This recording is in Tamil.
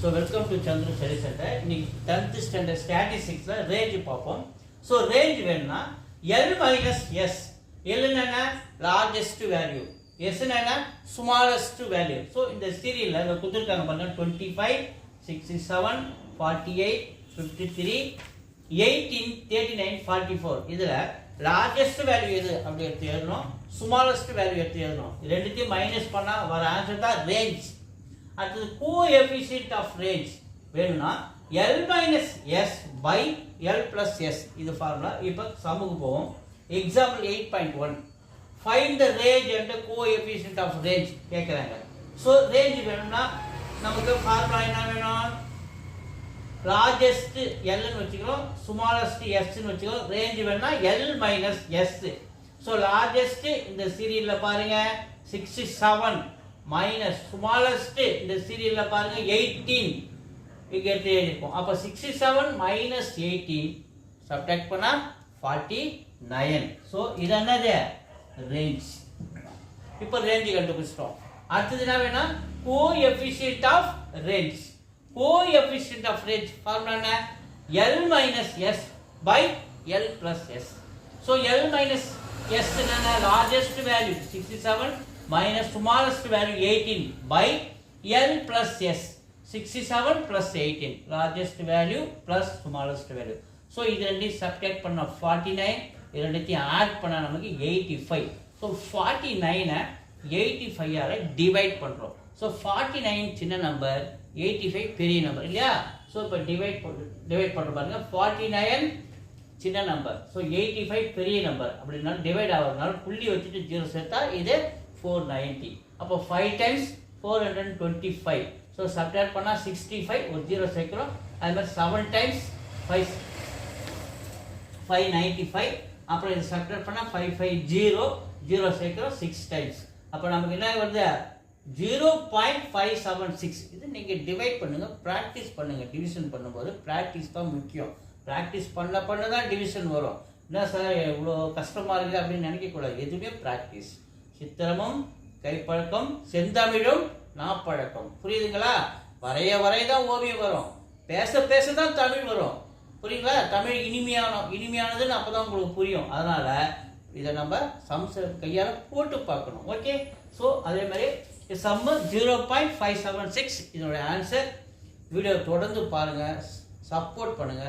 So welcome to Chandru Study Center. இன்னைக்கு 10th standard statisticsல range பார்ப்போம். So range வேணும்னா L minus S. L என்னன்னா largest value. S என்னன்னா smallest value. So இந்த சீரியல்ல இங்க கொடுத்திருக்காங்க பாருங்க 25, 67, 48, 53, 18, 39, 44. இதுல largest value எது அப்படி எடுத்து எழுதணும், smallest value எடுத்து எழுதணும். ரெண்டுத்தையும் மைனஸ் பண்ணா வர ஆன்சர் தான் range. அடுத்தது கோஎஃபிஷியன்ட் ஆஃப் ரேஞ்ச் வேணும்னா L minus S by L plus S இது ஃபார்முலா. இப்போ சம்முக்கு போவோம். Example 8.1 find the range and coefficient of range கேட்குறாங்க. ஸோ ரேஞ்ச் வேணும்னா நமக்கு ஃபார்முலா என்ன வேணும், லார்ஜஸ்ட் எல்னு வச்சுக்கிறோம், ஸ்மாலஸ்ட் எஸ்ன்னு வச்சுக்கிறோம். ரேஞ்ச் வேணும்னா L minus S. So largest இந்த சீரியலில் பாருங்க 67 மைனஸ் ஸ்மாலஸ்ட் இந்த சீரியல்ல பாருங்க 18 இங்க எடுத்து எழுதிருக்கோம். அப்ப 67 மைனஸ் 18 சப்ட்ராக்ட் பண்ணா 49. சோ இது என்னது ரேஞ்ச். இப்போ ரேஞ்ச் கண்டுபிடிச்சிட்டோம். அடுத்து என்ன வேணா coefficient of range. Coefficient of range formula என்ன, L minus S by L plus S. So L minus S என்னன்னா largest value 67 minus smallest value 18 by L plus S. 67 plus 18 largest value plus smallest value. So இது ரெண்டையும் சப்ட்ராக்ட் பண்ணா 49, இது ரெண்டையும் ஆட் பண்ணா நமக்கு 85. So 49 85 ஆல டிவைட் பண்றோம். So 49 சின்ன நம்பர், 85 பெரிய நம்பர் இல்லையா. So இப்போ டிவைட் பண்ற பாருங்க. 49 சின்ன நம்பர், so 85 பெரிய நம்பர். அப்படினா டிவைட் ஆவறனால புள்ளி வச்சிட்டு 0 சேர்த்தா இது 490. அப்போ 5 times 425. So subtract பண்ணா 65, ஒரு 0 சேர்க்கிறோம். அது மாதிரி 7 times 595. அப்புறம் இது subtract பண்ணா 550, 0 சேர்க்கிறோம் 6 times. அப்போ நமக்கு என்ன வருது 0.576. இது நீங்க டிவைட் பண்ணுங்க, பிராக்டீஸ் பண்ணுங்க. டிவிஷன் பண்ணும்போது பிராக்டீஸ் தான் முக்கியம். பிராக்டீஸ் பண்ண தான் டிவிஷன் வரும். என்ன சார் இவ்வளோ கஷ்டமா இருக்குது அப்படின்னு நினைக்க கூடாது. எதுவுமே பிராக்டீஸ். சித்திரமும் கைப்பழக்கம், செந்தமிழும் நாப்பழக்கம். புரியுதுங்களா? வரைய தான் ஓவியம் வரும், பேச தான் தமிழ் வரும். புரியுங்களா? தமிழ் இனிமையானதுன்னு அப்பதான் உங்களுக்கு புரியும். அதனால இதை நம்ம கையால போட்டு பார்க்கணும். ஓகே. ஸோ அதே மாதிரி சம்மு 0.576 இதனுடைய ஆன்சர். வீடியோ தொடர்ந்து பாருங்க, சப்போர்ட் பண்ணுங்க.